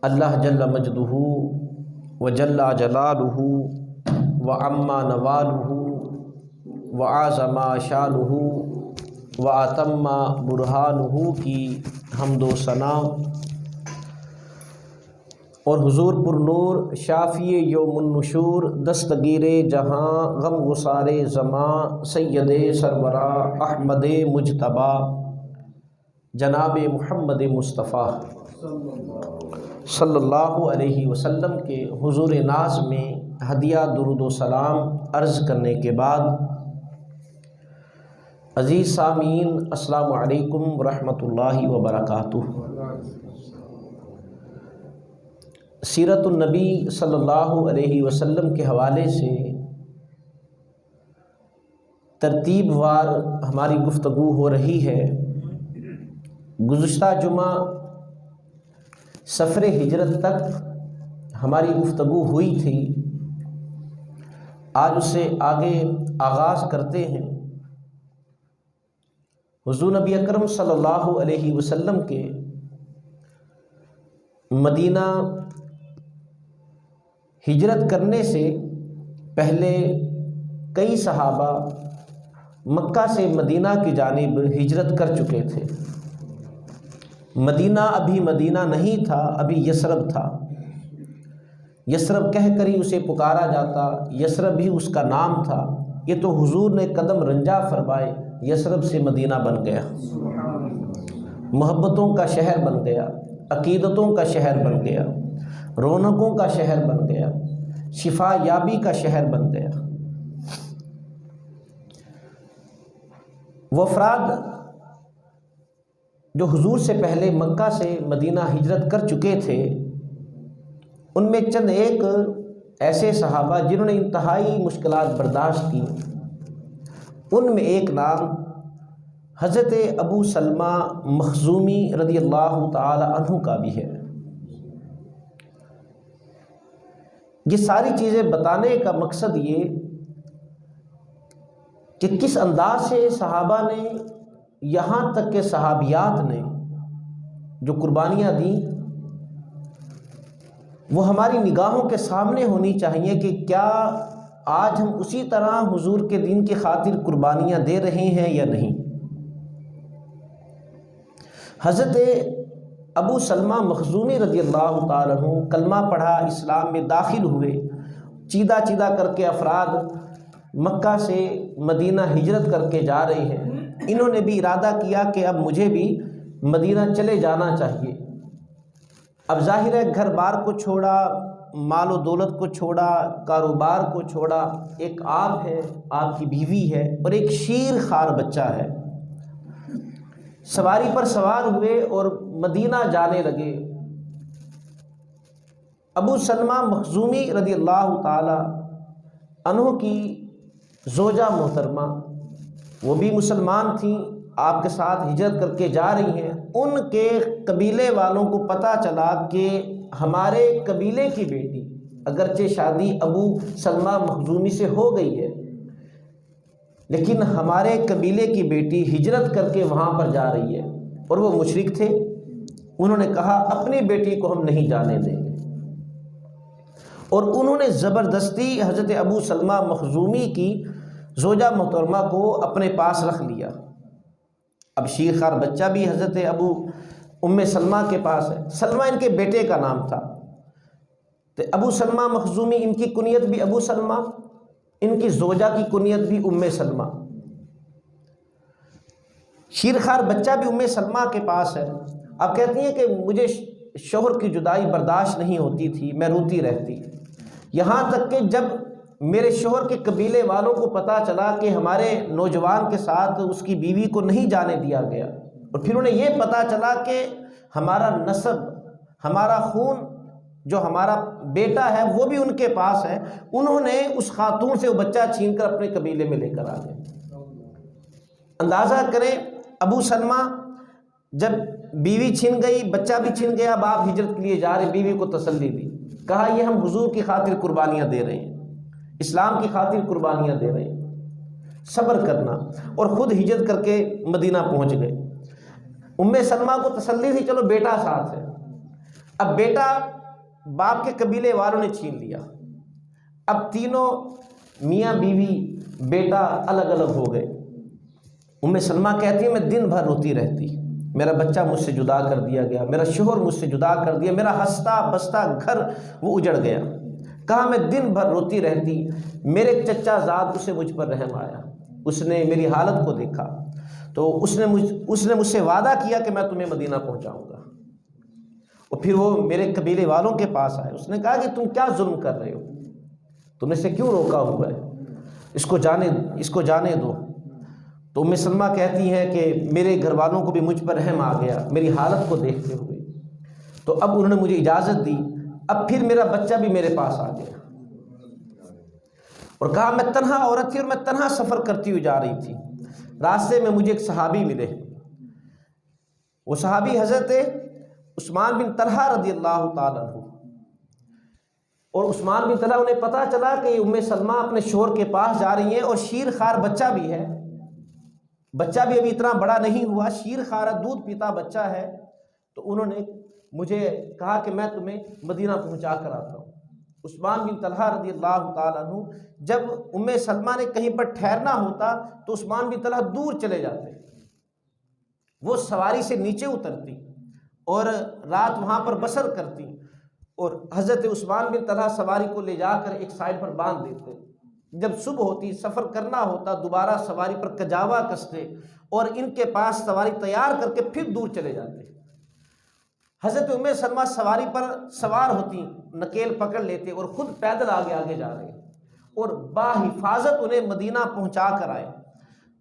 اللہ جل مجدہ وجل جلالہ وعما نوالہ وعظم شانہ واتم برہانہ کی حمد و ثنا اور حضور پر نور شافی یوم النشور دستگیر جہاں غم گسار زماں سید سرورا احمد مجتبیٰ جناب محمد مصطفیٰ صلی اللہ علیہ وسلم کے حضور ناز میں ہدیہ درود و سلام عرض کرنے کے بعد، عزیز سامعین السلام علیکم ورحمۃ اللہ وبرکاتہ۔ سیرت النبی صلی اللہ علیہ وسلم کے حوالے سے ترتیب وار ہماری گفتگو ہو رہی ہے۔ گزشتہ جمعہ سفر ہجرت تک ہماری گفتگو ہوئی تھی، آج اس سے آگے آغاز کرتے ہیں۔ حضور نبی اکرم صلی اللہ علیہ وسلم کے مدینہ ہجرت کرنے سے پہلے کئی صحابہ مکہ سے مدینہ کی جانب ہجرت کر چکے تھے۔ مدینہ ابھی مدینہ نہیں تھا، ابھی یثرب تھا۔ یثرب کہہ کر ہی اسے پکارا جاتا، یثرب ہی اس کا نام تھا۔ یہ تو حضور نے قدم رنجا فرمائے یثرب سے مدینہ بن گیا، محبتوں کا شہر بن گیا، عقیدتوں کا شہر بن گیا، رونقوں کا شہر بن گیا، شفا یابی کا شہر بن گیا۔ وہ افراد جو حضور سے پہلے مکہ سے مدینہ ہجرت کر چکے تھے، ان میں چند ایک ایسے صحابہ جنہوں نے انتہائی مشکلات برداشت کی، ان میں ایک نام حضرت ابو سلمہ مخزومی رضی اللہ تعالی عنہ کا بھی ہے۔ یہ ساری چیزیں بتانے کا مقصد یہ کہ کس انداز سے صحابہ نے، یہاں تک کہ صحابیات نے جو قربانیاں دیں وہ ہماری نگاہوں کے سامنے ہونی چاہیے کہ کیا آج ہم اسی طرح حضور کے دین کی خاطر قربانیاں دے رہے ہیں یا نہیں۔ حضرت ابو سلمہ مخزومی رضی اللہ تعالیٰ عنہ کلمہ پڑھا، اسلام میں داخل ہوئے۔ چیدہ چیدہ کر کے افراد مکہ سے مدینہ ہجرت کر کے جا رہے ہیں۔ انہوں نے بھی ارادہ کیا کہ اب مجھے بھی مدینہ چلے جانا چاہیے۔ اب ظاہر ہے گھر بار کو چھوڑا، مال و دولت کو چھوڑا، کاروبار کو چھوڑا، ایک آپ ہے، آپ کی بیوی ہے اور ایک شیر خوار بچہ ہے۔ سواری پر سوار ہوئے اور مدینہ جانے لگے۔ ابو سلمہ مخزومی رضی اللہ تعالی عنہ کی زوجہ محترمہ، وہ بھی مسلمان تھیں، آپ کے ساتھ ہجرت کر کے جا رہی ہیں۔ ان کے قبیلے والوں کو پتہ چلا کہ ہمارے قبیلے کی بیٹی، اگرچہ شادی ابو سلمہ مخزومی سے ہو گئی ہے، لیکن ہمارے قبیلے کی بیٹی ہجرت کر کے وہاں پر جا رہی ہے، اور وہ مشرک تھے۔ انہوں نے کہا اپنی بیٹی کو ہم نہیں جانے دیں گے، اور انہوں نے زبردستی حضرت ابو سلمہ مخزومی کی زوجہ محترمہ کو اپنے پاس رکھ لیا۔ اب شیر خوار بچہ بھی حضرت ام سلمہ کے پاس ہے۔ سلمہ ان کے بیٹے کا نام تھا، تو ابو سلمہ مخزومی ان کی کنیت بھی ابو سلمہ، ان کی زوجہ کی کنیت بھی ام سلمہ۔ شیر خوار بچہ بھی ام سلمہ کے پاس ہے۔ اب کہتی ہیں کہ مجھے شوہر کی جدائی برداشت نہیں ہوتی تھی، میں روتی رہتی، یہاں تک کہ جب میرے شوہر کے قبیلے والوں کو پتہ چلا کہ ہمارے نوجوان کے ساتھ اس کی بیوی کو نہیں جانے دیا گیا، اور پھر انہیں یہ پتہ چلا کہ ہمارا نسب، ہمارا خون، جو ہمارا بیٹا ہے وہ بھی ان کے پاس ہے، انہوں نے اس خاتون سے وہ بچہ چھین کر اپنے قبیلے میں لے کر آ گئے۔ اندازہ کریں، ابو سلمہ جب بیوی چھن گئی، بچہ بھی چھن گیا، باپ ہجرت کے لیے جا رہے، بیوی کو تسلی دی، کہا یہ ہم حضور کی خاطر قربانیاں دے رہے ہیں، اسلام کی خاطر قربانیاں دے رہے ہیں، صبر کرنا، اور خود ہجرت کر کے مدینہ پہنچ گئے۔ ام سلمہ کو تسلی تھی چلو بیٹا ساتھ ہے۔ اب بیٹا باپ کے قبیلے والوں نے چھین لیا، اب تینوں میاں بیوی بیٹا الگ الگ ہو گئے۔ سلمہ کہتی ہے میں دن بھر روتی رہتی، میرا بچہ مجھ سے جدا کر دیا گیا، میرا شوہر مجھ سے جدا کر دیا، میرا ہنستا بستا گھر وہ اجڑ گیا۔ کہا میں دن بھر روتی رہتی، میرے چچا زاد اسے مجھ پر رحم آیا، اس نے میری حالت کو دیکھا تو اس نے مجھ سے وعدہ کیا کہ میں تمہیں مدینہ پہنچاؤں گا۔ اور پھر وہ میرے قبیلے والوں کے پاس آئے، اس نے کہا کہ تم کیا ظلم کر رہے ہو، تم اسے کیوں روکا ہوا ہے، اس کو جانے دو۔ تو سلمہ کہتی ہیں کہ میرے گھر والوں کو بھی مجھ پر رحم آ گیا میری حالت کو دیکھتے ہوئے، تو اب انہوں نے مجھے اجازت دی، اب پھر میرا بچہ بھی میرے پاس آ گیا۔ اور کہا میں تنہا عورت تھی اور میں تنہا سفر کرتی ہوئی جا رہی تھی، راستے میں مجھے ایک صحابی ملے، وہ صحابی حضرت عثمان بن طلحہ رضی اللہ تعالیٰ عنہ۔ اور عثمان بن طلحہ انہیں پتہ چلا کہ سلمہ اپنے شوہر کے پاس جا رہی ہیں اور شیر خوار بچہ بھی ہے، بچہ بھی ابھی اتنا بڑا نہیں ہوا، شیر خوارہ دودھ پیتا بچہ ہے، تو انہوں نے مجھے کہا کہ میں تمہیں مدینہ پہنچا کر آتا ہوں۔ عثمان بن طلحہ رضی اللہ تعالیٰ عنہ جب سلمہ نے کہیں پر ٹھہرنا ہوتا تو عثمان بن طلحہ دور چلے جاتے، وہ سواری سے نیچے اترتی اور رات وہاں پر بسر کرتی، اور حضرت عثمان بن طلحہ سواری کو لے جا کر ایک سائڈ پر باندھ دیتے، جب صبح ہوتی سفر کرنا ہوتا دوبارہ سواری پر کجاوا کستے اور ان کے پاس سواری تیار کر کے پھر دور چلے جاتے۔ حضرت سلمہ سواری پر سوار ہوتی، نکیل پکڑ لیتے اور خود پیدل آگے جا رہے اور باحفاظت انہیں مدینہ پہنچا کر آئے۔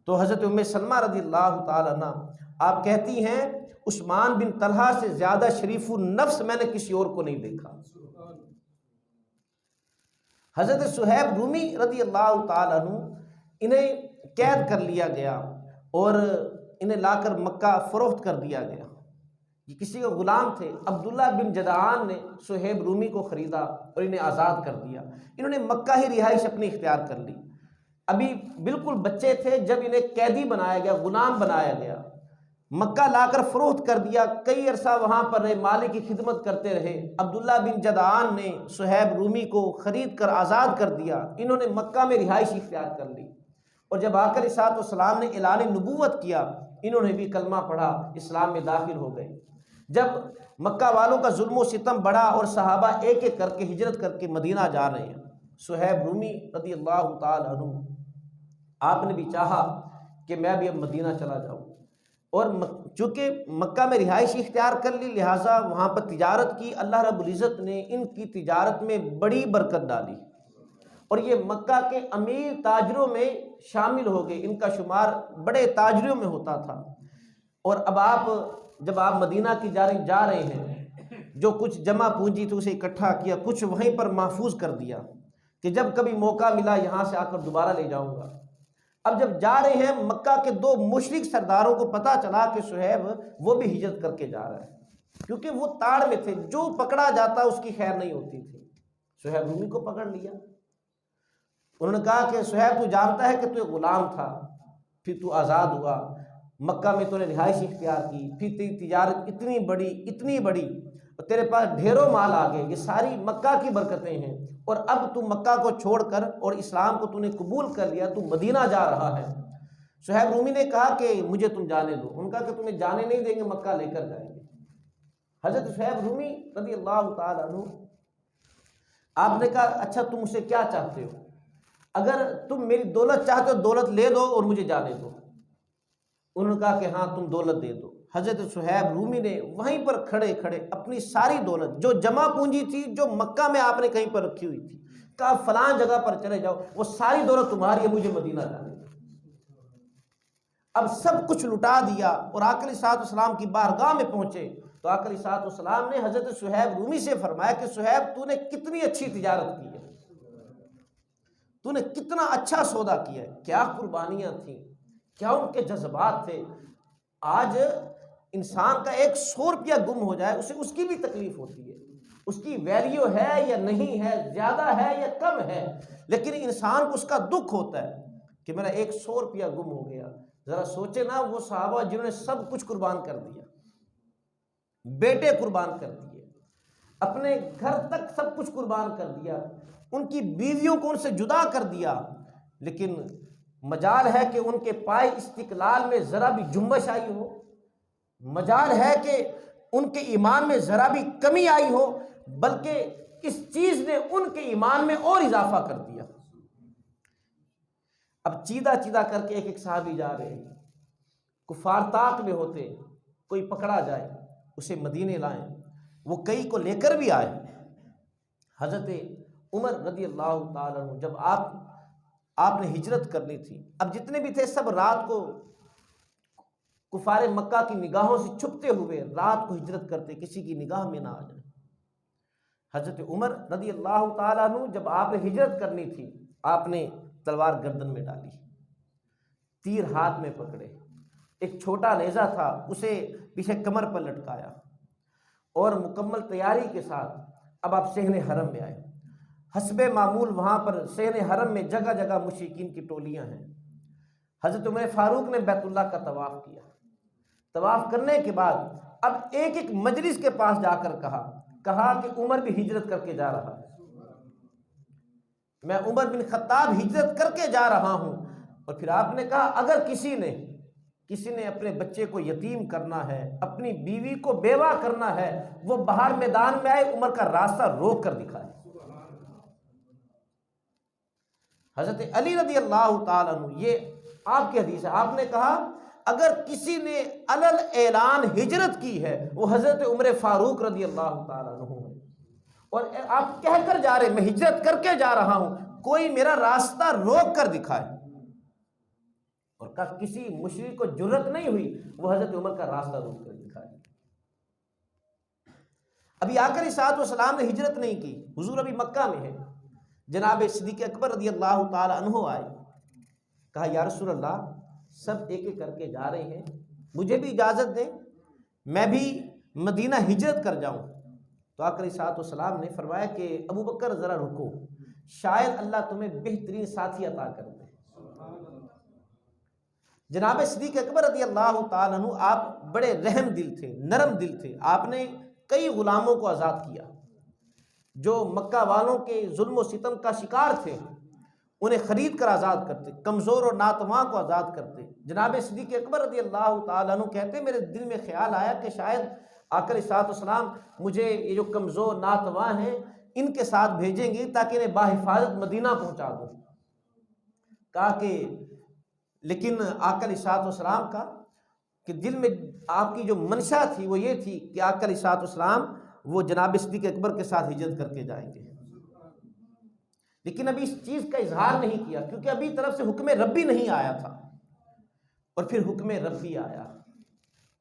تو حضرت سلمہ رضی اللہ تعالیٰ عنہ آپ کہتی ہیں عثمان بن طلحہ سے زیادہ شریف النفس میں نے کسی اور کو نہیں دیکھا۔ حضرت صہیب رومی رضی اللہ تعالیٰ عنہ انہیں قید کر لیا گیا اور انہیں لا کر مکہ فروخت کر دیا گیا۔ یہ کسی کے غلام تھے، عبداللہ بن جدعان نے صہیب رومی کو خریدا اور انہیں آزاد کر دیا۔ انہوں نے مکہ ہی رہائش اپنی اختیار کر لی، ابھی بالکل بچے تھے جب انہیں قیدی بنایا گیا، غلام بنایا گیا، مکہ لا کر فروخت کر دیا، کئی عرصہ وہاں پر رہے، مالک کی خدمت کرتے رہے۔ عبداللہ بن جدعان نے صہیب رومی کو خرید کر آزاد کر دیا، انہوں نے مکہ میں رہائش اختیار کر لی، اور جب آقا علیہ الصلوۃ والسلام نے اعلان نبوت کیا انہوں نے بھی کلمہ پڑھا، اسلام میں داخل ہو گئے۔ جب مکہ والوں کا ظلم و ستم بڑھا اور صحابہ ایک ایک کر کے ہجرت کر کے مدینہ جا رہے ہیں، صہیب رومی رضی اللہ تعالی عنہ آپ نے بھی چاہا کہ میں بھی اب مدینہ چلا جاؤں، اور چونکہ مکہ میں رہائش اختیار کر لی لہٰذا وہاں پر تجارت کی، اللہ رب العزت نے ان کی تجارت میں بڑی برکت ڈالی اور یہ مکہ کے امیر تاجروں میں شامل ہو گئے، ان کا شمار بڑے تاجروں میں ہوتا تھا۔ اور اب جب آپ مدینہ کی جانب جا رہے ہیں، جو کچھ جمع پونجی تھی اسے اکٹھا کیا، کچھ وہیں پر محفوظ کر دیا کہ جب کبھی موقع ملا یہاں سے آ کر دوبارہ لے جاؤں گا۔ اب جب جا رہے ہیں مکہ کے دو مشرک سرداروں کو پتہ چلا کہ صہیب وہ بھی ہجرت کر کے جا رہا ہے، کیونکہ وہ تاڑ میں تھے، جو پکڑا جاتا اس کی خیر نہیں ہوتی تھی۔ صہیب رومی کو پکڑ لیا، انہوں نے کہا کہ صہیب تو جانتا ہے کہ تو ایک غلام تھا، پھر تو آزاد ہوا، مکہ میں تو نے رہائش اختیار کی، پھر تیری تجارت اتنی بڑی اور تیرے پاس ڈھیروں مال آ گئے، یہ ساری مکہ کی برکتیں ہیں، اور اب تو مکہ کو چھوڑ کر اور اسلام کو تو نے قبول کر لیا، تو مدینہ جا رہا ہے۔ صہیب رومی نے کہا کہ مجھے تم جانے دو، ان کا کہ تمہیں جانے نہیں دیں گے، مکہ لے کر جائیں گے۔ حضرت صہیب رومی رضی اللہ تعالیٰ عنہ آپ نے کہا اچھا تم مجھ سے کیا چاہتے ہو؟ اگر تم میری دولت چاہتے ہو دولت لے دو اور مجھے جانے دو۔ انہوں نے کہا کہ ہاں تم دولت دے دو۔ حضرت صہیب رومی نے وہیں پر کھڑے اپنی ساری دولت جو جمع پونجی تھی، جو مکہ میں آپ نے کہیں پر رکھی ہوئی تھی، کہا فلاں جگہ پر چلے جاؤ، وہ ساری دولت تمہاری ہے، مجھے مدینہ جانے دو۔ اب سب کچھ لٹا دیا اور آقا علیہ الصلوۃ والسلام کی بارگاہ میں پہنچے تو آقا علیہ الصلوۃ والسلام نے حضرت صہیب رومی سے فرمایا کہ صہیب تو نے کتنی اچھی تجارت کی ہے، تو نے کتنا اچھا سودا کیا ہے، کیا قربانیاں تھیں، کیا ان کے جذبات تھے۔ آج انسان کا 100 روپیہ گم ہو جائے اسے اس کی بھی تکلیف ہوتی ہے، اس کی ویلیو ہے یا نہیں ہے، زیادہ ہے یا کم ہے، لیکن انسان کو اس کا دکھ ہوتا ہے کہ میرا 100 روپیہ گم ہو گیا۔ ذرا سوچے نا وہ صحابہ جنہوں نے سب کچھ قربان کر دیا، بیٹے قربان کر دیے، اپنے گھر تک سب کچھ قربان کر دیا، ان کی بیویوں کو ان سے جدا کر دیا، لیکن مجال ہے کہ ان کے پائے استقلال میں ذرا بھی جنبش آئی ہو، مجال ہے کہ ان کے ایمان میں ذرا بھی کمی آئی ہو، بلکہ اس چیز نے ان کے ایمان میں اور اضافہ کر دیا۔ اب چیدہ چیدہ کر کے ایک ایک صحابی جا رہے ہیں، کفار طاق میں ہوتے، کوئی پکڑا جائے اسے مدینے لائیں، وہ کئی کو لے کر بھی آئے۔ حضرت عمر رضی اللہ تعالیٰ عنہ جب آپ نے ہجرت کرنی تھی، اب جتنے بھی تھے سب رات کو کفار مکہ کی نگاہوں سے چھپتے ہوئے رات کو ہجرت کرتے، کسی کی نگاہ میں نہ آ جائے۔ حضرت عمر رضی اللہ تعالیٰ عنہ جب آپ نے ہجرت کرنی تھی، آپ نے تلوار گردن میں ڈالی، تیر ہاتھ میں پکڑے، ایک چھوٹا نیزہ تھا اسے پیچھے کمر پر لٹکایا، اور مکمل تیاری کے ساتھ اب آپ صحن حرم میں آئے۔ حسب معمول وہاں پر صحن حرم میں جگہ جگہ مشرکین کی ٹولیاں ہیں۔ حضرت عمر فاروق نے بیت اللہ کا طواف کیا، طواف کرنے کے بعد اب ایک ایک مجلس کے پاس جا کر کہا کہ عمر بھی ہجرت کر کے جا رہا ہے، میں عمر بن خطاب ہجرت کر کے جا رہا ہوں۔ اور پھر آپ نے کہا اگر کسی نے اپنے بچے کو یتیم کرنا ہے، اپنی بیوی کو بیوہ کرنا ہے، وہ باہر میدان میں آئے، عمر کا راستہ روک کر دکھائے۔ حضرت علی رضی اللہ تعالیٰ عنہ، یہ آپ کی حدیث ہے، آپ نے کہا اگر کسی نے علل اعلان ہجرت کی ہے وہ حضرت عمر فاروق رضی اللہ تعالیٰ عنہ ہے، اور آپ کہہ کر جا رہے میں ہجرت کر کے جا رہا ہوں، کوئی میرا راستہ روک کر دکھائے۔ اور کہا کسی مشرک کو جرت نہیں ہوئی وہ حضرت عمر کا راستہ روک کر دکھائے۔ ابھی آقا علیہ الصلوۃ والسلام نے ہجرت نہیں کی، حضور ابھی مکہ میں ہے، جناب صدیق اکبر رضی اللہ تعالی عنہ آئے، کہا یا رسول اللہ سب ایک ایک کر کے جا رہے ہیں، مجھے بھی اجازت دیں میں بھی مدینہ ہجرت کر جاؤں۔ تو آقا علیہ الصلوۃ والسلام نے فرمایا کہ ابو بکر ذرا رکو، شاید اللہ تمہیں بہترین ساتھی عطا کر دے۔ جناب صدیق اکبر رضی اللہ تعالیٰ عنہ آپ بڑے رحم دل تھے، نرم دل تھے، آپ نے کئی غلاموں کو آزاد کیا جو مکہ والوں کے ظلم و ستم کا شکار تھے، انہیں خرید کر آزاد کرتے، کمزور اور ناتواں کو آزاد کرتے۔ جناب صدیق اکبر رضی اللہ تعالیٰ عنہ کہتے میرے دل میں خیال آیا کہ شاید آقا علیہ الصلوۃ والسلام مجھے یہ جو کمزور ناتواں ہیں ان کے ساتھ بھیجیں گے تاکہ انہیں باحفاظت مدینہ پہنچا دوں۔ کہا کہ لیکن آقا علیہ الصلوۃ والسلام کا کہ دل میں آپ کی جو منشا تھی وہ یہ تھی کہ آقا علیہ الصلوۃ والسلام وہ جناب صدیق اکبر کے ساتھ ہجرت کر کے جائیں گے، لیکن ابھی اس چیز کا اظہار نہیں کیا کیونکہ ابھی طرف سے حکم ربی نہیں آیا تھا۔ اور پھر حکم ربی آیا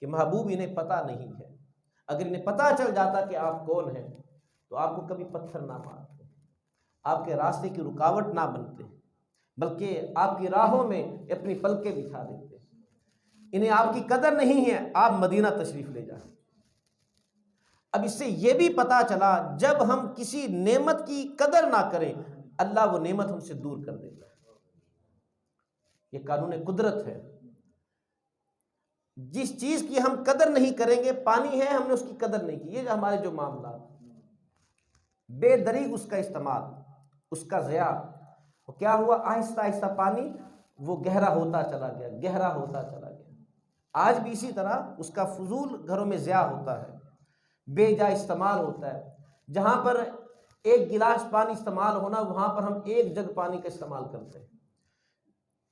کہ محبوب انہیں پتہ نہیں ہے، اگر انہیں پتہ چل جاتا کہ آپ کون ہیں تو آپ کو کبھی پتھر نہ مارتے، آپ کے راستے کی رکاوٹ نہ بنتے، بلکہ آپ کی راہوں میں اپنی پلکیں بچھا دیتے۔ انہیں آپ کی قدر نہیں ہے، آپ مدینہ تشریف لے جائیں۔ اب اس سے یہ بھی پتہ چلا جب ہم کسی نعمت کی قدر نہ کریں اللہ وہ نعمت ہم سے دور کر دیتا ہے، یہ قانون قدرت ہے۔ جس چیز کی ہم قدر نہیں کریں گے، پانی ہے ہم نے اس کی قدر نہیں کی، یہ ہمارے جو معاملات بے دریغ اس کا استعمال، اس کا ضیاع، وہ کیا ہوا آہستہ آہستہ پانی وہ گہرا ہوتا چلا گیا، گہرا ہوتا چلا گیا۔ آج بھی اسی طرح اس کا فضول گھروں میں ضیاع ہوتا ہے، بے جا استعمال ہوتا ہے۔ جہاں پر ایک گلاس پانی استعمال ہونا وہاں پر ہم ایک جگ پانی کا استعمال کرتے ہیں۔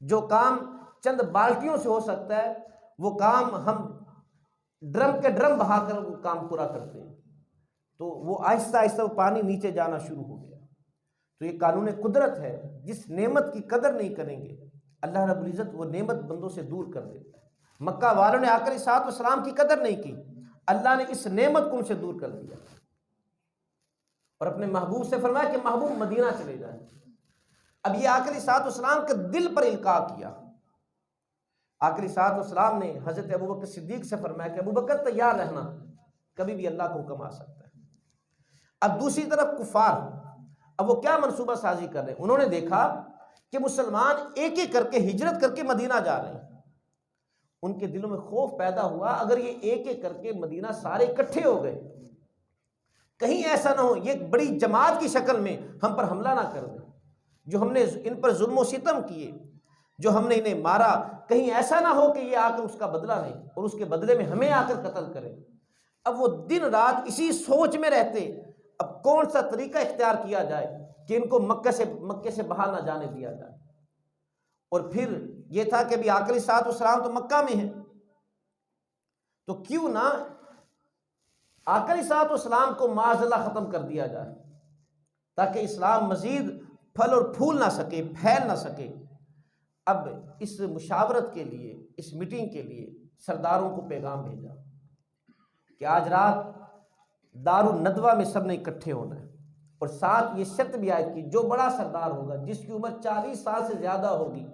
جو کام چند بالٹیوں سے ہو سکتا ہے وہ کام ہم ڈرم کے ڈرم بہا کر وہ کام پورا کرتے ہیں، تو وہ آہستہ آہستہ وہ پانی نیچے جانا شروع ہو گیا۔ تو یہ قانون قدرت ہے، جس نعمت کی قدر نہیں کریں گے اللہ رب العزت وہ نعمت بندوں سے دور کر دیتا ہے۔ مکہ والوں نے آقا علیہ الصلوۃ والسلام کی قدر نہیں کی، اللہ نے اس نعمت کو ان سے دور کر دیا اور اپنے محبوب سے فرمایا کہ محبوب مدینہ چلے جائیں۔ اب یہ آقا علیہ الصلوۃ والسلام کے دل پر القاء کیا۔ آقا علیہ الصلوۃ والسلام نے حضرت ابوبکر صدیق سے فرمایا کہ ابوبکر تیار رہنا، کبھی بھی اللہ کا حکم آ سکتا ہے۔ اب دوسری طرف کفار، اب وہ کیا منصوبہ سازی کر رہے ہیں؟ انہوں نے دیکھا کہ مسلمان ایک ایک کر کے ہجرت کر کے مدینہ جا رہے ہیں، ان کے دلوں میں خوف پیدا ہوا اگر یہ ایک ایک کر کے مدینہ سارے اکٹھے ہو گئے کہیں ایسا نہ ہو یہ ایک بڑی جماعت کی شکل میں ہم پر حملہ نہ کر دیں، جو ہم نے ان پر ظلم و ستم کیے، جو ہم نے انہیں مارا، کہیں ایسا نہ ہو کہ یہ آ کر اس کا بدلہ لیں اور اس کے بدلے میں ہمیں آ کر قتل کریں۔ اب وہ دن رات اسی سوچ میں رہتے، اب کون سا طریقہ اختیار کیا جائے کہ ان کو مکے سے باہر نہ جانے دیا جائے۔ اور پھر یہ تھا کہ ابھی آقا علیہ الصلوۃ والسلام تو مکہ میں ہیں، تو کیوں نہ آقا علیہ الصلوۃ والسلام کو معاذ اللہ ختم کر دیا جائے، تاکہ اسلام مزید پھل اور پھول نہ سکے، پھیل نہ سکے۔ اب اس مشاورت کے لیے، اس میٹنگ کے لیے سرداروں کو پیغام بھیجا کہ آج رات دار الندوہ میں سب نے اکٹھے ہونا ہے، اور ساتھ یہ شرط بھی عائد کی جو بڑا سردار ہوگا، جس کی عمر 40 سال سے زیادہ ہوگی،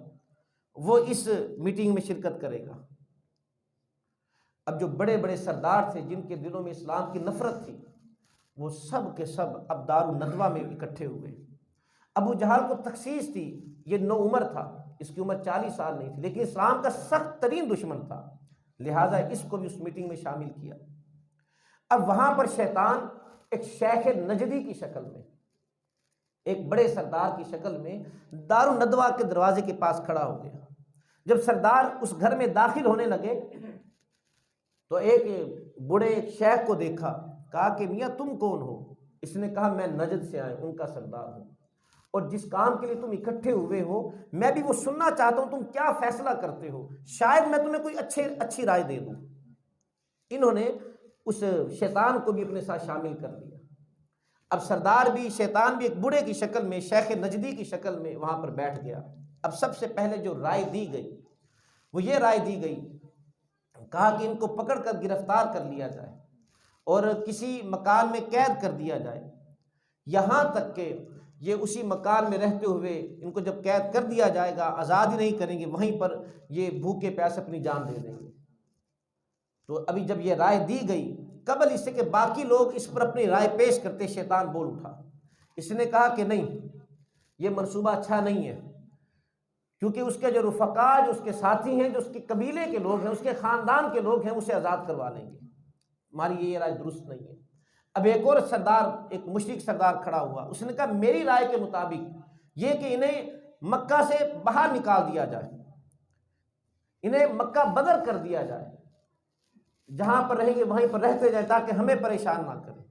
وہ اس میٹنگ میں شرکت کرے گا۔ اب جو بڑے بڑے سردار تھے جن کے دلوں میں اسلام کی نفرت تھی، وہ سب کے سب اب دار الندوہ میں اکٹھے ہوئے۔ ابو جہل کو تخصیص تھی، یہ نو عمر تھا، اس کی عمر 40 سال نہیں تھی، لیکن اسلام کا سخت ترین دشمن تھا، لہٰذا اس کو بھی اس میٹنگ میں شامل کیا۔ اب وہاں پر شیطان ایک شیخ نجدی کی شکل میں، ایک بڑے سردار کی شکل میں دار الندوہ کے دروازے کے پاس کھڑا ہو گیا۔ جب سردار اس گھر میں داخل ہونے لگے تو ایک بوڑھے شیخ کو دیکھا، کہا کہ میاں تم کون ہو؟ اس نے کہا میں نجد سے آیا، ان کا سردار ہوں، اور جس کام کے لیے تم اکٹھے ہوئے ہو میں بھی وہ سننا چاہتا ہوں، تم کیا فیصلہ کرتے ہو، شاید میں تمہیں کوئی اچھی رائے دے دوں۔ انہوں نے اس شیطان کو بھی اپنے ساتھ شامل کر لیا۔ اب سردار بھی، شیطان بھی ایک بوڑھے کی شکل میں، شیخ نجدی کی شکل میں وہاں پر بیٹھ گیا۔ اب سب سے پہلے جو رائے دی گئی وہ یہ رائے دی گئی، کہا کہ ان کو پکڑ کر گرفتار کر لیا جائے اور کسی مکان میں قید کر دیا جائے، یہاں تک کہ یہ اسی مکان میں رہتے ہوئے ان کو جب قید کر دیا جائے گا آزاد ہی نہیں کریں گے، وہیں پر یہ بھوکے پیاسے اپنی جان دے دیں گے۔ تو ابھی جب یہ رائے دی گئی، قبل اس سے کہ باقی لوگ اس پر اپنی رائے پیش کرتے، شیطان بول اٹھا۔ اس نے کہا کہ نہیں، یہ منصوبہ اچھا نہیں ہے، کیونکہ اس کے جو رفقا، جو اس کے ساتھی ہیں، جو اس کے قبیلے کے لوگ ہیں، اس کے خاندان کے لوگ ہیں، اسے آزاد کروا لیں گے، ہماری یہ رائے درست نہیں ہے۔ اب ایک اور سردار، ایک مشرک سردار کھڑا ہوا، اس نے کہا میری رائے کے مطابق یہ کہ انہیں مکہ سے باہر نکال دیا جائے، انہیں مکہ بدر کر دیا جائے، جہاں پر رہیں گے وہیں پر رہتے جائیں تاکہ ہمیں پریشان نہ کریں۔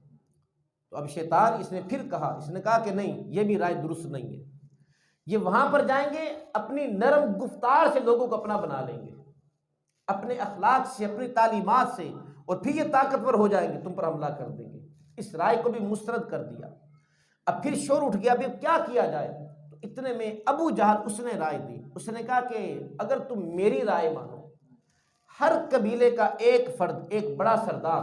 تو اب شیطان اس نے پھر کہا، اس نے کہا کہ نہیں، یہ بھی رائے درست نہیں ہے، یہ وہاں پر جائیں گے اپنی نرم گفتار سے لوگوں کو اپنا بنا لیں گے، اپنے اخلاق سے، اپنی تعلیمات سے، اور پھر یہ طاقتور ہو جائیں گے، تم پر حملہ کر دیں گے۔ اس رائے کو بھی مسترد کر دیا۔ اب پھر شور اٹھ گیا، اب کیا کیا جائے؟ تو اتنے میں ابو جہل اس نے رائے دی، اس نے کہا کہ اگر تم میری رائے مانو، ہر قبیلے کا ایک فرد، ایک بڑا سردار،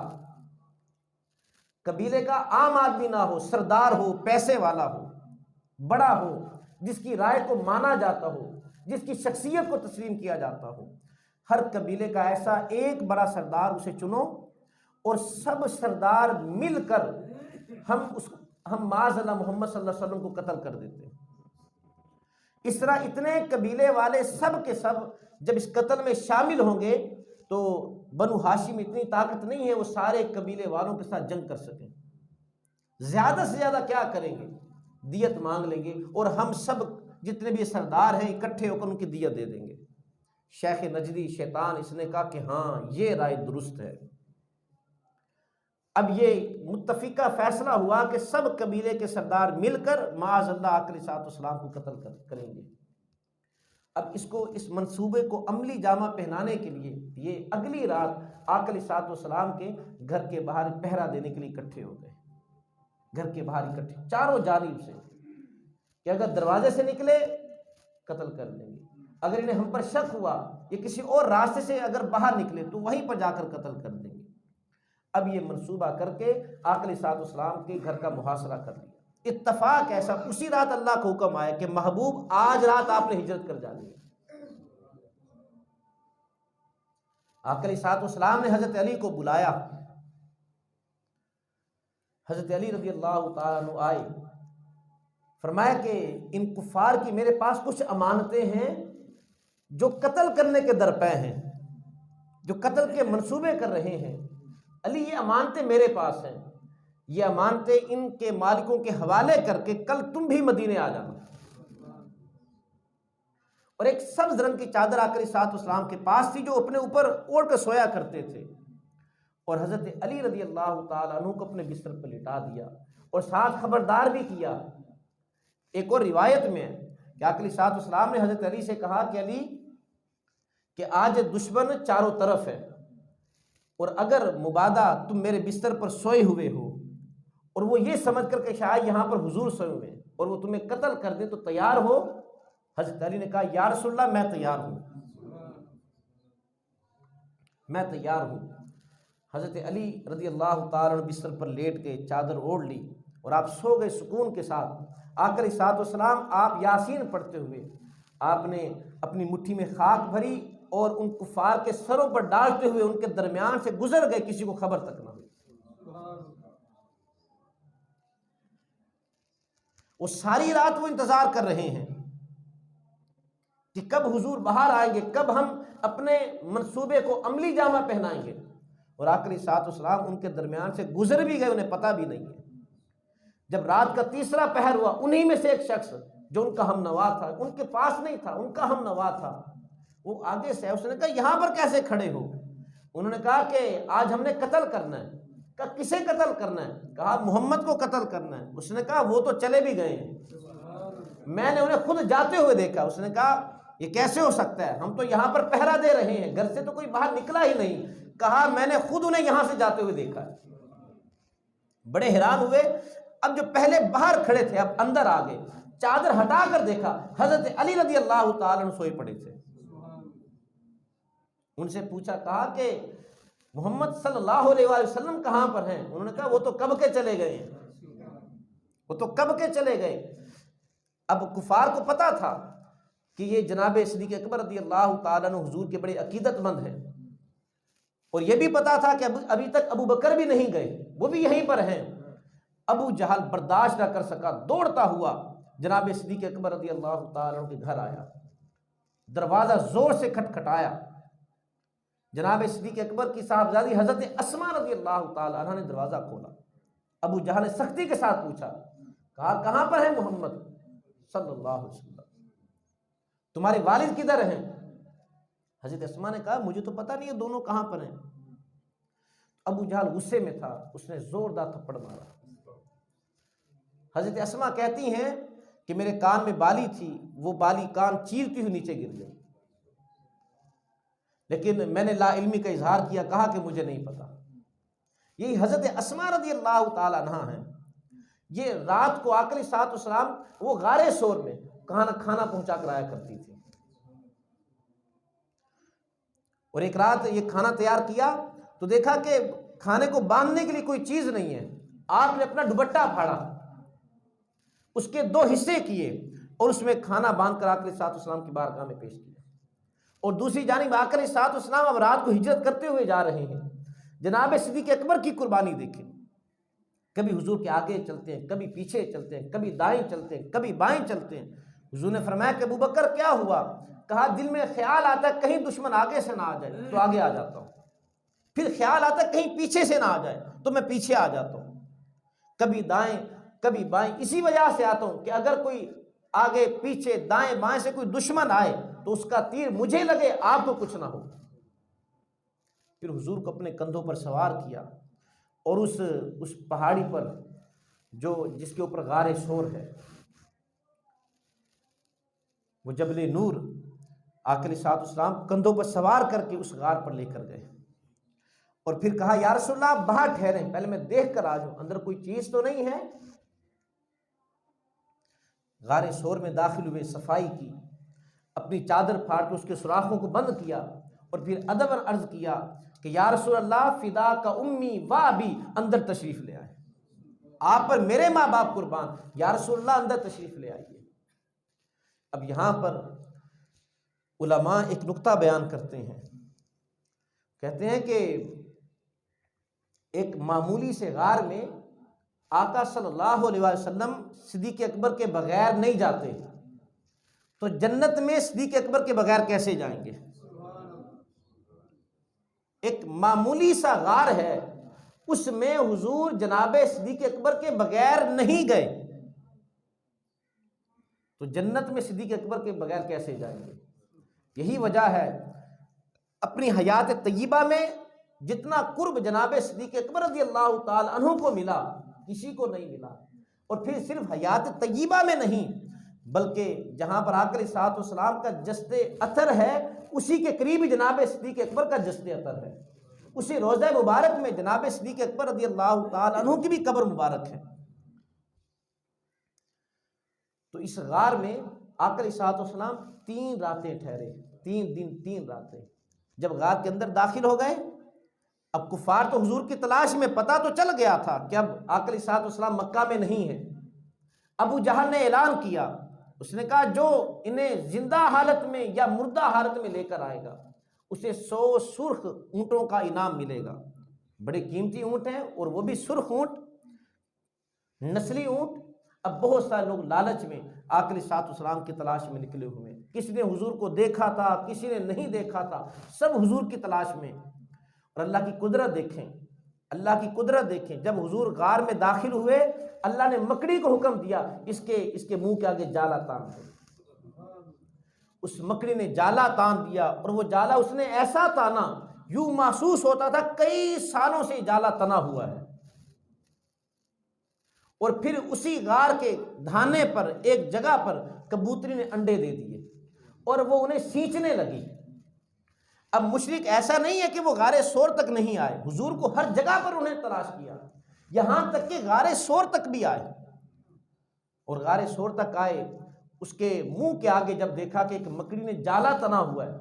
قبیلے کا عام آدمی نہ ہو، سردار ہو، پیسے والا ہو، بڑا ہو، جس کی رائے کو مانا جاتا ہو، جس کی شخصیت کو تسلیم کیا جاتا ہو، ہر قبیلے کا ایسا ایک بڑا سردار اسے چنو، اور سب سردار مل کر ہم معاذ اللہ محمد صلی اللہ علیہ وسلم کو قتل کر دیتے ہیں۔ اس طرح اتنے قبیلے والے سب کے سب جب اس قتل میں شامل ہوں گے تو بنو ہاشم اتنی طاقت نہیں ہے وہ سارے قبیلے والوں کے ساتھ جنگ کر سکیں، زیادہ سے زیادہ کیا کریں گے، دیت مانگ لیں گے، اور ہم سب جتنے بھی سردار ہیں اکٹھے ہو کر ان کی دیت دے دیں گے۔ شیخ نجدی شیطان اس نے کہا کہ ہاں یہ رائے درست ہے۔ اب یہ متفقہ فیصلہ ہوا کہ سب قبیلے کے سردار مل کر معاذ اللہ آقا علیہ الصلوۃ والسلام کو قتل کریں گے۔ اب اس منصوبے کو عملی جامہ پہنانے کے لیے یہ اگلی رات آقا علیہ الصلوۃ والسلام کے گھر کے باہر پہرا دینے کے لیے اکٹھے ہو گئے، گھر کے باہر اکٹھے چاروں جانب سے، کہ اگر دروازے سے نکلے قتل کر دیں گے، اگر انہیں ہم پر شک ہوا یہ کسی اور راستے سے اگر باہر نکلے تو وہیں پر جا کر قتل کر دیں گے۔ اب یہ منصوبہ کر کے آقا علیہ الصلوۃ والسلام کے گھر کا محاصرہ کر لیا۔ اتفاق ایسا، اسی رات اللہ کا حکم آیا کہ محبوب آج رات آپ نے ہجرت کر جانی ہے۔ آقا علیہ الصلوۃ والسلام نے حضرت علی کو بلایا، حضرت علی رضی اللہ تعالیٰ عنہ آئے، فرمایا کہ ان کفار کی میرے پاس کچھ امانتیں ہیں جو قتل کرنے کے درپے ہیں، جو قتل کے منصوبے کر رہے ہیں، علی یہ امانتیں میرے پاس ہیں، یہ امانتیں ان کے مالکوں کے حوالے کر کے کل تم بھی مدینے آ جانا۔ اور ایک سبز رنگ کی چادر آقا صلی اللہ علیہ وسلم کے پاس تھی جو اپنے اوپر اوڑھ کر سویا کرتے تھے، اور حضرت علی رضی اللہ تعالیٰ عنہ کو اپنے بستر پر لٹا دیا اور ساتھ خبردار بھی کیا۔ ایک اور روایت میں ہے کہ آقا صلی اللہ علیہ وسلم نے حضرت علی سے کہا کہ علی، کہ آج دشمن چاروں طرف ہے، اور اگر مبادا تم میرے بستر پر سوئے ہوئے ہو اور وہ یہ سمجھ کر کہ شاید یہاں پر حضور سوئے ہوئے ہیں اور وہ تمہیں قتل کر دیں تو تیار ہو؟ حضرت علی نے کہا یا رسول اللہ میں تیار ہوں، میں تیار ہوں۔ حضرت علی رضی اللہ تعالیٰ عنہ بستر پر لیٹ کے چادر اوڑھ لی اور آپ سو گئے سکون کے ساتھ۔ آقا علیہ الصلوۃ والسلام آپ یاسین پڑھتے ہوئے آپ نے اپنی مٹھی میں خاک بھری اور ان کفار کے سروں پر ڈالتے ہوئے ان کے درمیان سے گزر گئے، کسی کو خبر تک نہ ہوئی۔ وہ ساری رات وہ انتظار کر رہے ہیں کہ کب حضور باہر آئیں گے، کب ہم اپنے منصوبے کو عملی جامہ پہنائیں گے، اور آقا علیہ الصلوۃ والسلام ان کے درمیان سے گزر بھی گئے، انہیں پتہ بھی نہیں ہے۔ جب رات کا تیسرا پہر ہوا، انہی میں سے ایک شخص جو ان کا ہم نوا تھا، ان کے پاس نہیں تھا، ان کا ہم نوا تھا، وہ آگے سے، اس نے کہا یہاں پر کیسے کھڑے ہو؟ انہوں نے کہا کہ آج ہم نے قتل کرنا ہے۔ کہا کسے قتل کرنا ہے؟ کہا محمد کو قتل کرنا ہے۔ اس نے کہا وہ تو چلے بھی گئے ہیں، میں نے انہیں خود جاتے ہوئے دیکھا۔ اس نے کہا یہ کیسے ہو سکتا ہے، ہم تو یہاں پر پہرا دے رہے ہیں، گھر سے تو کوئی باہر نکلا ہی نہیں۔ کہا میں نے خود انہیں یہاں سے جاتے ہوئے دیکھا ہے۔ بڑے حیران ہوئے۔ اب جو پہلے باہر کھڑے تھے اب اندر آ گئے، چادر ہٹا کر دیکھا حضرت علی رضی اللہ تعالیٰ عنہ سوئے پڑے تھے۔ ان سے پوچھا، کہا کہ محمد صلی اللہ علیہ وآلہ وسلم کہاں پر ہیں؟ انہوں نے کہا وہ تو کب کے چلے گئے ہیں، وہ تو کب کے چلے گئے۔ اب کفار کو پتا تھا کہ یہ جناب صدیق اکبر رضی اللہ تعالیٰ عنہ حضور کے بڑے عقیدت مند ہیں، اور یہ بھی پتا تھا کہ ابھی تک ابو بکر بھی نہیں گئے، وہ بھی یہیں پر ہیں۔ ابو جہل برداشت نہ کر سکا، دوڑتا ہوا جناب صدیق اکبر رضی اللہ تعالیٰ عنہ کے گھر آیا، دروازہ زور سے کھٹکھٹایا۔ جناب صدیق اکبر کی صاحبزادی حضرت اسماء رضی اللہ تعالیٰ عنہ نے دروازہ کھولا۔ ابو جہل نے سختی کے ساتھ پوچھا، کہا کہاں پر ہے محمد صلی اللہ علیہ وسلم، تمہارے والد کدھر ہیں؟ حضرت اسماء نے کہا مجھے تو پتہ نہیں ہے دونوں کہاں پر ہیں۔ ابو جہل غصے میں تھا، اس نے زوردار تھپڑ مارا۔ حضرت اسماء کہتی ہیں کہ میرے کان میں بالی تھی، وہ بالی کان چیرتی ہوئی نیچے گر گئی، لیکن میں نے لا علمی کا اظہار کیا، کہا کہ مجھے نہیں پتا۔ یہی حضرت اسماء رضی اللہ تعالیٰ عنہا ہیں، یہ رات کو آقا علیہ الصلوۃ والسلام وہ غار ثور میں کھانا پہنچا کر آیا کرتی تھی، اور ایک رات یہ کھانا تیار کیا تو دیکھا کہ کھانے کو باندھنے کے لیے کوئی چیز نہیں ہے۔ آپ نے اپنا دوپٹہ پھاڑا، اس کے دو حصے کیے اور اس میں کھانا باندھ کر آقا علیہ الصلوۃ والسلام کی بارگاہ میں پیش کیا۔ اور دوسری جانب آقا علیہ الصلوۃ والسلام اب رات کو ہجرت کرتے ہوئے جا رہے ہیں۔ جناب صدیق اکبر کی قربانی دیکھیں، کبھی حضور کے آگے چلتے ہیں، کبھی پیچھے چلتے ہیں، کبھی دائیں چلتے ہیں، کبھی بائیں چلتے ہیں۔ حضور نے فرمایا کہ ابو بکر کیا ہوا؟ کہا دل میں خیال آتا ہے کہیں دشمن آگے سے نہ آ جائے تو آگے آ جاتا ہوں، پھر خیال آتا ہے کہیں پیچھے سے نہ آ جائے تو میں پیچھے آ جاتا ہوں، کبھی دائیں کبھی بائیں، اسی وجہ سے آتا ہوں کہ اگر کوئی آگے پیچھے دائیں بائیں سے کوئی دشمن آئے تو اس کا تیر مجھے لگے، آپ کو کچھ نہ ہو۔ پھر حضور کو اپنے کندھوں پر سوار کیا اور اس پہاڑی پر جس کے اوپر غار ثور ہے، وہ جبل نور، آقا علیہ الصلوۃ والسلام کندھوں پر سوار کر کے اس غار پر لے کر گئے، اور پھر کہا یا رسول اللہ آپ باہر ٹھہریں، پہلے میں دیکھ کر آ جاؤں اندر کوئی چیز تو نہیں ہے۔ غار ثور میں داخل ہوئے، صفائی کی، اپنی چادر پھاڑ کے اس کے سوراخوں کو بند کیا، اور پھر ادب عرض کیا کہ یا رسول اللہ فدا کا امی و ابی، اندر تشریف لے آئے، آپ پر میرے ماں باپ قربان، یا رسول اللہ اندر تشریف لے آئیے۔ اب یہاں پر علماء ایک نقطہ بیان کرتے ہیں، کہتے ہیں کہ ایک معمولی سے غار میں آقا صلی اللہ علیہ وسلم صدیق اکبر کے بغیر نہیں جاتے، تو جنت میں صدیق اکبر کے بغیر کیسے جائیں گے؟ ایک معمولی سا غار ہے اس میں حضور جناب صدیق اکبر کے بغیر نہیں گئے، تو جنت میں صدیق اکبر کے بغیر کیسے جائیں گے؟ یہی وجہ ہے اپنی حیات طیبہ میں جتنا قرب جناب صدیق اکبر رضی اللہ تعالی عنہ کو ملا کسی کو نہیں ملا۔ اور پھر صرف حیات طیبہ میں نہیں بلکہ جہاں پر آقا علیہ الصلوۃ والسلام کا جسد اثر ہے اسی کے قریب جناب صدیق اکبر کا جسد اثر ہے، اسی روضہ مبارک میں جناب صدیق اکبر رضی اللہ تعالی عنہ کی بھی قبر مبارک ہے۔ تو اس غار میں آقا علیہ الصلوۃ والسلام 3 راتیں ٹھہرے، 3 دن 3 راتیں۔ جب غار کے اندر داخل ہو گئے، اب کفار تو حضور کی تلاش میں، پتہ تو چل گیا تھا کہ اب آقا علیہ الصلوۃ والسلام مکہ میں نہیں ہے۔ ابو جہل نے اعلان کیا، اس نے کہا جو انہیں زندہ حالت میں یا مردہ حالت میں لے کر آئے گا اسے 100 سرخ اونٹوں کا انعام ملے گا۔ بڑے قیمتی اونٹ ہیں اور وہ بھی سرخ اونٹ، نسلی اونٹ۔ اب بہت سارے لوگ لالچ میں آقا علیہ الصلوۃ والسلام کی تلاش میں نکلے ہوئے، کسی نے حضور کو دیکھا تھا، کسی نے نہیں دیکھا تھا، سب حضور کی تلاش میں۔ اور اللہ کی قدرت دیکھیں، اللہ کی قدرت دیکھیں، جب حضور غار میں داخل ہوئے اللہ نے مکڑی کو حکم دیا اس کے منہ کے آگے جالا تان دو۔ اس مکڑی نے جالا تان دیا اور وہ جالا اس نے ایسا تانا یوں محسوس ہوتا تھا کئی سالوں سے جالا تنا ہوا ہے۔ اور پھر اسی غار کے دھانے پر ایک جگہ پر کبوتری نے انڈے دے دیے اور وہ انہیں سینچنے لگی۔ اب مشرک ایسا نہیں ہے کہ وہ غار سور تک نہیں آئے، حضور کو ہر جگہ پر انہیں تلاش کیا، یہاں تک کہ غار سور تک بھی آئے۔ اور غار سور تک آئے، اس کے منہ کے آگے جب دیکھا کہ ایک مکڑی نے جالا تنا ہوا ہے،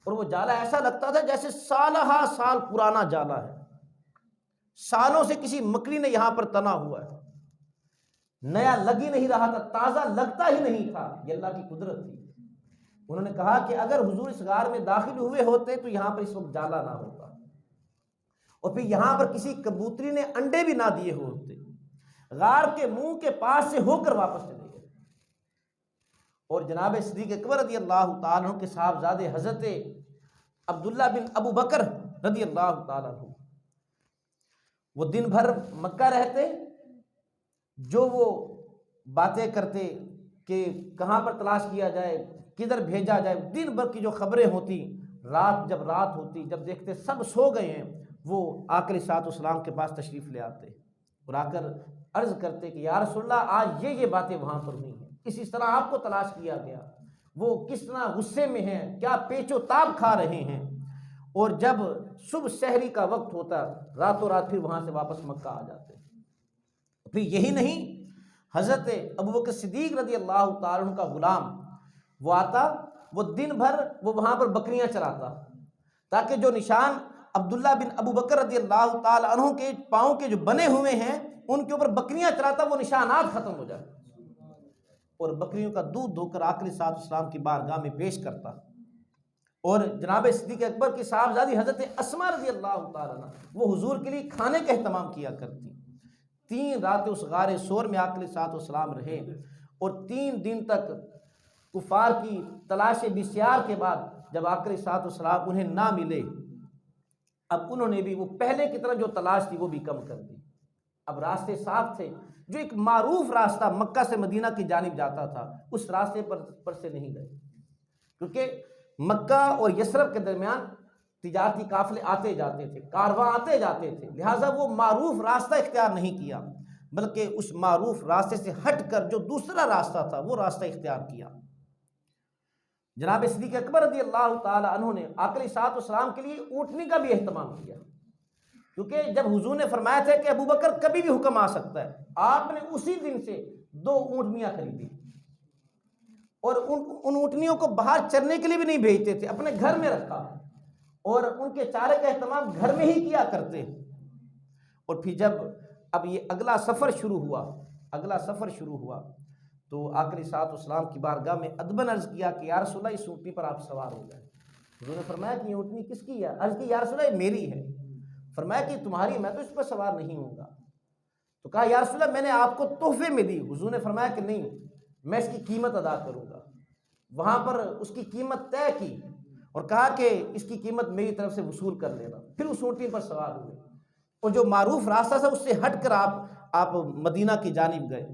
اور وہ جالا ایسا لگتا تھا جیسے سالہ سال پرانا جالا ہے، سالوں سے کسی مکڑی نے یہاں پر تنا ہوا ہے، نیا لگ ہی نہیں رہا تھا، تازہ لگتا ہی نہیں تھا۔ یہ اللہ کی قدرت تھی۔ انہوں نے کہا کہ اگر حضور اس غار میں داخل ہوئے ہوتے تو یہاں پر اس وقت جالا نہ ہوتا، اور پھر یہاں پر کسی کبوتری نے انڈے بھی نہ دیے ہوتے، غار کے منہ کے پاس سے ہو کر واپس چلے گئے۔ اور جناب صدیق اکبر رضی اللہ تعالیٰ عنہ کے صاحبزادے حضرت عبداللہ بن ابو بکر رضی اللہ تعالیٰ عنہ، وہ دن بھر مکہ رہتے، جو وہ باتیں کرتے کہ کہاں پر تلاش کیا جائے، کدھر بھیجا جائے، دن بھر کی جو خبریں ہوتی، جب رات ہوتی، جب دیکھتے سب سو گئے ہیں، وہ آقا علیہ الصلوۃ والسلام کے پاس تشریف لے آتے اور آ کر عرض کرتے کہ یا رسول اللہ آج یہ باتیں وہاں پر ہوئی ہیں، اسی طرح آپ کو تلاش کیا گیا، وہ کس طرح غصے میں ہیں، کیا پیچ و تاب کھا رہے ہیں۔ اور جب صبح سحری کا وقت ہوتا راتوں رات پھر وہاں سے واپس مکہ آ جاتے۔ پھر یہی نہیں، حضرت ابوبکر صدیق رضی اللہ تعالیٰ عنہ کا غلام وہ آتا، وہ دن بھر وہ وہاں پر بکریاں چراتا تاکہ جو نشان عبداللہ بن ابو بکر رضی اللہ تعالیٰ عنہ کے پاؤں کے جو بنے ہوئے ہیں ان کے اوپر بکریاں چراتا، وہ نشانات ختم ہو جائے، اور بکریوں کا دودھ دھو کر آقا علیہ الصلوۃ والسلام کی بارگاہ میں پیش کرتا۔ اور جناب صدیق اکبر کی صاحبزادی حضرت اسماء رضی اللہ تعالیٰ عنہ وہ حضور کے لیے کھانے کا اہتمام کیا کرتی۔ 3 راتیں اس غار سور میں آقا علیہ الصلوۃ والسلام رہے، اور 3 دن تک کفار کی تلاش بسیار کے بعد جب آقا علیہ الصلوۃ والسلام انہیں نہ ملے، اب انہوں نے بھی وہ پہلے کی طرح جو تلاش تھی وہ بھی کم کر دی۔ اب راستے صاف تھے، جو ایک معروف راستہ مکہ سے مدینہ کی جانب جاتا تھا اس راستے پر سے نہیں گئے، کیونکہ مکہ اور یثرب کے درمیان تجارتی قافلے آتے جاتے تھے، کارواں آتے جاتے تھے، لہٰذا وہ معروف راستہ اختیار نہیں کیا، بلکہ اس معروف راستے سے ہٹ کر جو دوسرا راستہ تھا وہ راستہ اختیار کیا۔ جناب صدیق اکبر رضی اللہ تعالی عنہ نے آقا علیہ الصلوۃ والسلام کے لیے اونٹنی کا بھی اہتمام کیا، کیونکہ جب حضور نے فرمایا تھا کہ ابو بکر کبھی بھی حکم آ سکتا ہے، آپ نے اسی دن سے 2 اونٹنیاں خریدی، اور ان اونٹنیوں کو باہر چرنے کے لیے بھی نہیں بھیجتے تھے، اپنے گھر میں رکھا، اور ان کے چارے کا اہتمام گھر میں ہی کیا کرتے۔ اور پھر جب اب یہ اگلا سفر شروع ہوا تو آقا علیہ الصلوۃ والسلام کی بارگاہ میں ادباً عرض کیا کہ یا رسول اللہ اس اونٹنی پر آپ سوار ہو جائیں۔ حضور نے فرمایا کہ یہ اونٹنی کس کی ہے؟ عرض کی یا رسول اللہ یہ میری ہے۔ فرمایا کہ تمہاری، میں تو اس پر سوار نہیں ہوں گا۔ تو کہا یا رسول اللہ میں نے آپ کو تحفے میں دی۔ حضور نے فرمایا کہ نہیں، میں اس کی قیمت ادا کروں گا۔ وہاں پر اس کی قیمت طے کی اور کہا کہ اس کی قیمت میری طرف سے وصول کر لینا۔ پھر اس اونٹنی پر سوار ہوئے اور جو معروف راستہ تھا اس سے ہٹ کر آپ مدینہ کی جانب گئے۔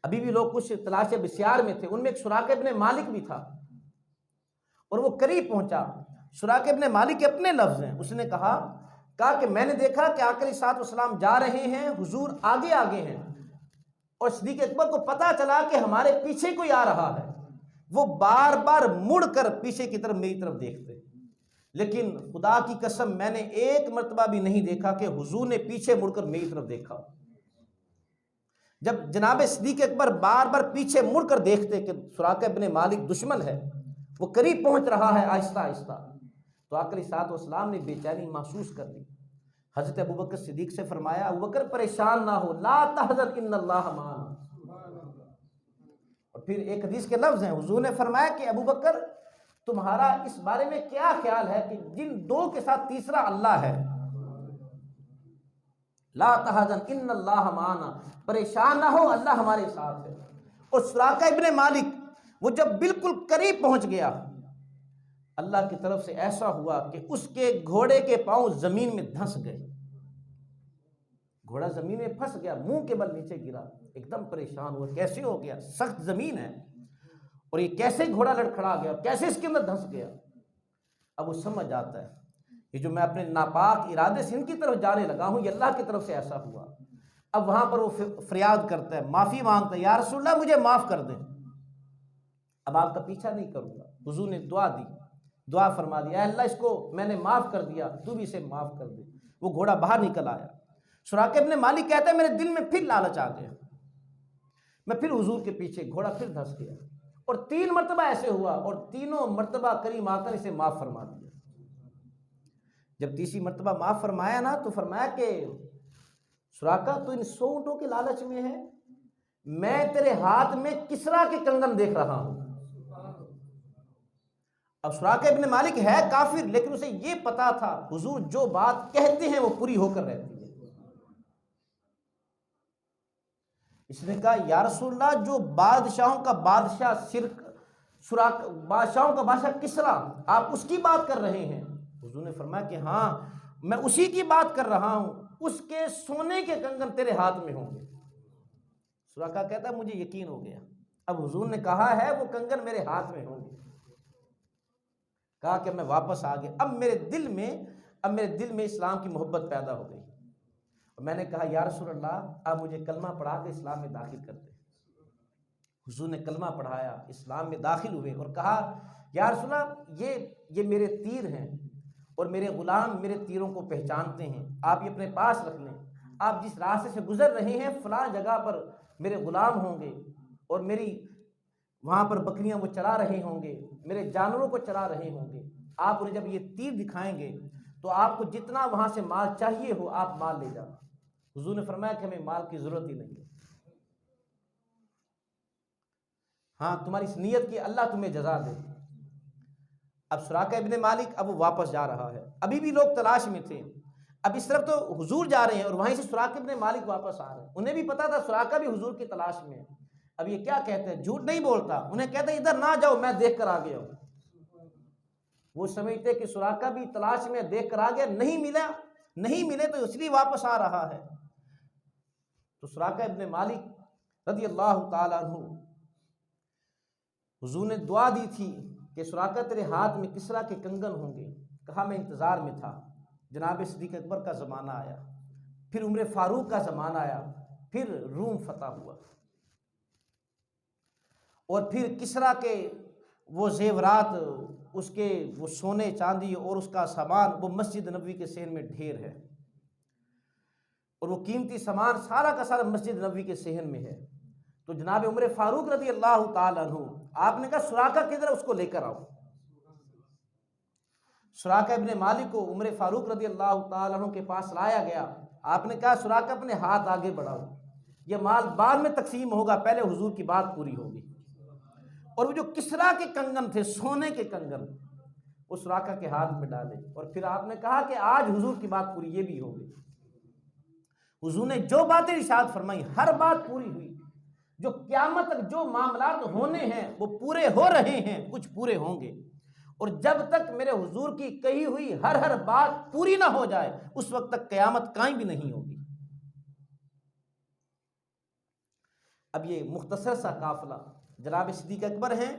ابھی بھی لوگ کچھ تلاش بسیار میں تھے، ان میں ایک سراقہ ابن مالک بھی تھا، اور وہ قریب پہنچا۔ سراقہ ابن مالک کے اپنے لفظ ہیں، اس نے کہا کہ میں نے دیکھا کہ آقا علیہ الصلوۃ والسلام جا رہے ہیں، حضور آگے آگے ہیں، اور صدیق اکبر کو پتا چلا کہ ہمارے پیچھے کوئی آ رہا ہے۔ وہ بار بار مڑ کر پیچھے کی طرف میری طرف دیکھتے، لیکن خدا کی قسم میں نے ایک مرتبہ بھی نہیں دیکھا کہ حضور نے پیچھے مڑ کر میری طرف دیکھا۔ جب جناب صدیق اکبر بار بار پیچھے مڑ کر دیکھتے کہ سراقہ ابن مالک دشمن ہے، وہ قریب پہنچ رہا ہے آہستہ آہستہ، تو آقا علیہ الصلوۃ والسلام نے بے چینی محسوس کر لی۔ حضرت ابوبکر صدیق سے فرمایا، ابوبکر پریشان نہ ہو، لا تحزن ان اللہ معنا۔ اور پھر ایک حدیث کے لفظ ہیں، حضور نے فرمایا کہ ابوبکر تمہارا اس بارے میں کیا خیال ہے کہ جن دو کے ساتھ تیسرا اللہ ہے، لا تحزن ان اللہ معنا، پریشان نہ ہو، اللہ ہمارے ساتھ ہے۔ اور سراقہ ابن مالک وہ جب بالکل قریب پہنچ گیا، اللہ کی طرف سے ایسا ہوا کہ اس کے گھوڑے کے پاؤں زمین میں دھنس گئے، گھوڑا زمین میں پھنس گیا، منہ کے بل نیچے گرا، ایک دم پریشان ہوا، کیسے ہو گیا، سخت زمین ہے، اور یہ کیسے گھوڑا لڑکھڑا گیا، کیسے اس کے اندر دھنس گیا۔ اب وہ سمجھ آتا ہے یہ جو میں اپنے ناپاک ارادے سے ان کی طرف جانے لگا ہوں، یہ اللہ کی طرف سے ایسا ہوا۔ اب وہاں پر وہ فریاد کرتا ہے، معافی مانگتا ہے، یا رسول اللہ مجھے معاف کر دیں، اب آپ کا پیچھا نہیں کروں گا۔ حضور نے دعا دی، دعا فرما دیا، اے اللہ اس کو میں نے معاف کر دیا، تو بھی اسے معاف کر دے۔ وہ گھوڑا باہر نکل آیا۔ سراقہ ابن مالک کہتا ہے میرے دل میں پھر لالچ آ گیا، میں پھر حضور کے پیچھے، گھوڑا پھر دھس گیا، اور 3 مرتبہ ایسے ہوا، اور تینوں مرتبہ کریم آ کر اسے معاف فرما دیا۔ جب تیسری مرتبہ معاف فرمایا نا، تو فرمایا کہ سراقہ تو ان 100 اونٹوں کے لالچ میں ہے، میں تیرے ہاتھ میں کسرا کے کنگن دیکھ رہا ہوں۔ اب سراقہ ابن مالک ہے کافر، لیکن اسے یہ پتا تھا حضور جو بات کہتے ہیں وہ پوری ہو کر رہتی ہے۔ اس نے کہا یا رسول اللہ جو بادشاہوں کا بادشاہ بادشاہوں کا بادشاہ کسرا، آپ اس کی بات کر رہے ہیں؟ حضور نے فرمایا کہ ہاں میں اسی کی بات کر رہا ہوں، اس کے سونے کے کنگن تیرے ہاتھ میں ہوں گے۔ سراقہ کہتا ہے مجھے یقین ہو گیا، اب حضور نے کہا ہے وہ کنگن میرے ہاتھ میں ہوں گے۔ کہا کہ میں واپس آ گیا، اب میرے دل میں اسلام کی محبت پیدا ہو گئی، اور میں نے کہا یا رسول اللہ آپ مجھے کلمہ پڑھا کے اسلام میں داخل کر دیں۔ حضور نے کلمہ پڑھایا، اسلام میں داخل ہوئے، اور کہا یا رسول اللہ یہ میرے تیر ہیں، اور میرے غلام میرے تیروں کو پہچانتے ہیں، آپ یہ اپنے پاس رکھ لیں، آپ جس راستے سے گزر رہے ہیں فلاں جگہ پر میرے غلام ہوں گے، اور میری وہاں پر بکریاں وہ چلا رہے ہوں گے، میرے جانوروں کو چلا رہے ہوں گے، آپ انہیں جب یہ تیر دکھائیں گے تو آپ کو جتنا وہاں سے مال چاہیے ہو آپ مال لے جانا۔ حضور نے فرمایا کہ ہمیں مال کی ضرورت ہی نہیں ہے، ہاں تمہاری اس نیت کی اللہ تمہیں جزا دے۔ اب سراقہ ابن مالک اب وہ واپس جا رہا ہے، ابھی بھی لوگ تلاش میں تھے، اب اس طرف تو حضور جا رہے ہیں اور وہیں سے سراقہ ابن مالک واپس آ رہے ہیں، انہیں بھی پتا تھا سراقہ بھی حضور کی تلاش میں ہے۔ اب یہ کیا کہتے ہیں، جھوٹ نہیں بولتا، انہیں کہتے ہیں ادھر نہ جاؤ میں دیکھ کر آ گیا ہوں۔ وہ سمجھتے کہ سراقہ بھی تلاش میں دیکھ کر آ گیا، نہیں ملے تو اس لیے واپس آ رہا ہے۔ تو سراقہ ابن مالک رضی اللہ تعالی عنہ، حضور نے دعا دی تھی کہ سراقہ تیرے ہاتھ میں کسرا کے کنگن ہوں گے، کہا میں انتظار میں تھا۔ جناب صدیق اکبر کا زمانہ آیا، پھر عمر فاروق کا زمانہ آیا، پھر روم فتح ہوا، اور پھر کسرا کے وہ زیورات، اس کے وہ سونے چاندی اور اس کا سامان وہ مسجد نبوی کے صحن میں ڈھیر ہے، اور وہ قیمتی سامان سارا کا سارا مسجد نبوی کے صحن میں ہے۔ تو جناب عمر فاروق رضی اللہ تعالیٰ عنہ، آپ نے کہا سراقہ کدھر، اس کو لے کر آؤ۔ سراقہ ابن مالک کو عمر فاروق رضی اللہ تعالیٰ عنہ کے پاس لایا گیا، آپ نے کہا سراقہ اپنے ہاتھ آگے بڑھاؤ، یہ مال بعد میں تقسیم ہوگا، پہلے حضور کی بات پوری ہوگی۔ اور وہ جو کسرا کے کنگن تھے، سونے کے کنگن، وہ سراقہ کے ہاتھ میں ڈالے، اور پھر آپ نے کہا کہ آج حضور کی بات پوری، یہ بھی ہوگی۔ حضور نے جو باتیں ارشاد فرمائی ہر بات پوری ہوئی، جو قیامت تک جو معاملات ہونے ہیں وہ پورے ہو رہے ہیں، کچھ پورے ہوں گے، اور جب تک میرے حضور کی کہی ہوئی ہر بات پوری نہ ہو جائے اس وقت تک قیامت قائم بھی نہیں ہوگی۔ اب یہ مختصر سا قافلہ جناب صدیق اکبر ہیں،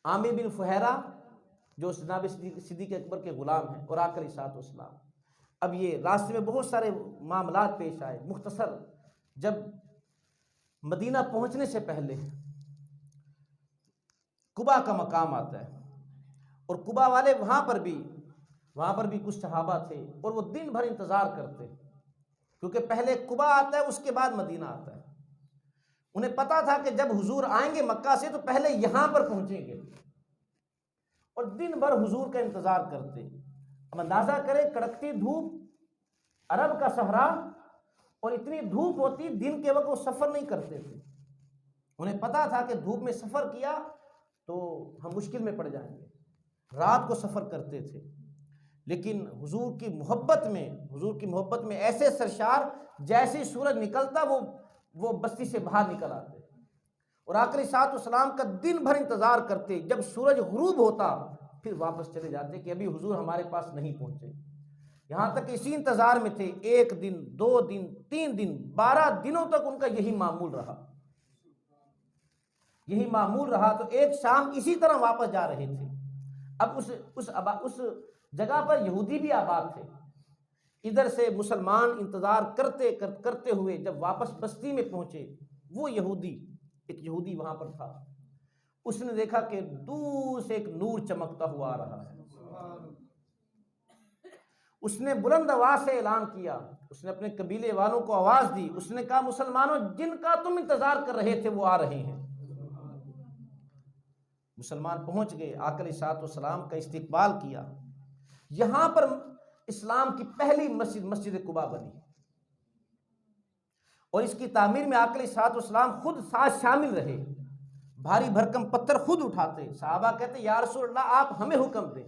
عامر بن فہیرہ جو جناب صدیق اکبر کے غلام ہیں، اور آقا علیہ الصلوۃ والسلام۔ اب یہ راستے میں بہت سارے معاملات پیش آئے۔ مختصر، جب مدینہ پہنچنے سے پہلے قبا کا مقام آتا ہے، اور قبا والے وہاں پر بھی کچھ صحابہ تھے، اور وہ دن بھر انتظار کرتے، کیونکہ پہلے قبا آتا ہے اس کے بعد مدینہ آتا ہے۔ انہیں پتا تھا کہ جب حضور آئیں گے مکہ سے تو پہلے یہاں پر پہنچیں گے، اور دن بھر حضور کا انتظار کرتے۔ اب اندازہ کریں کڑکتی دھوپ، عرب کا صحرا، اور اتنی دھوپ ہوتی، دن کے وقت وہ سفر نہیں کرتے تھے۔ انہیں پتا تھا کہ دھوپ میں سفر کیا تو ہم مشکل میں پڑ جائیں گے، رات کو سفر کرتے تھے۔ لیکن حضور کی محبت میں ایسے سرشار، جیسے سورج نکلتا وہ بستی سے باہر نکل آتے، اور آقا علیہ الصلوۃ والسلام کا دن بھر انتظار کرتے۔ جب سورج غروب ہوتا پھر واپس چلے جاتے کہ ابھی حضور ہمارے پاس نہیں پہنچے۔ یہاں تک اسی انتظار میں تھے، 1 دن 2 دن 3 دن 12 دنوں تک ان کا یہی معمول رہا۔ تو ایک شام اسی طرح واپس جا رہے تھے۔ اب اس جگہ پر یہودی بھی آباد تھے۔ ادھر سے مسلمان انتظار کرتے ہوئے جب واپس بستی میں پہنچے، وہ ایک یہودی وہاں پر تھا۔ اس نے دیکھا کہ دور سے ایک نور چمکتا ہوا آ رہا ہے۔ اس نے بلند آواز سے اعلان کیا، اس نے اپنے قبیلے والوں کو آواز دی، اس نے کہا مسلمانوں، جن کا تم انتظار کر رہے تھے وہ آ رہے ہیں۔ مسلمان پہنچ گئے، آقا علیہ الصلوۃ والسلام کا استقبال کیا۔ یہاں پر اسلام کی پہلی مسجد قباء بنی، اور اس کی تعمیر میں آقا علیہ الصلوۃ والسلام خود ساتھ شامل رہے۔ بھاری بھرکم پتھر خود اٹھاتے۔ صحابہ کہتے یا رسول اللہ آپ ہمیں حکم دیں،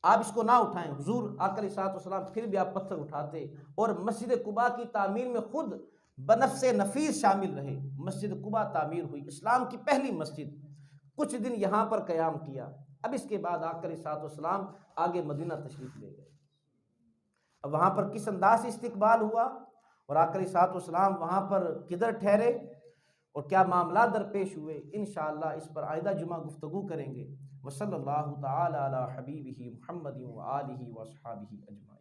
آپ اس کو نہ اٹھائیں۔ حضور آقا علیہ الصلوۃ والسلام پھر بھی آپ پتھر اٹھاتے، اور مسجد قباء کی تعمیر میں خود بنفس نفیس شامل رہے۔ مسجد قباء تعمیر ہوئی، اسلام کی پہلی مسجد۔ کچھ دن یہاں پر قیام کیا۔ اب اس کے بعد آقا علیہ الصلوۃ والسلام آگے مدینہ تشریف لے گئے۔ اب وہاں پر کس انداز سے استقبال ہوا، اور آقا علیہ الصلوۃ والسلام وہاں پر کدھر ٹھہرے، اور کیا معاملات درپیش ہوئے، انشاءاللہ اس پر آئندہ جمعہ گفتگو کریں گے۔ وصلی اللہ تعالی علی حبیبہ محمد وآلہ وصحبہ اجمعین۔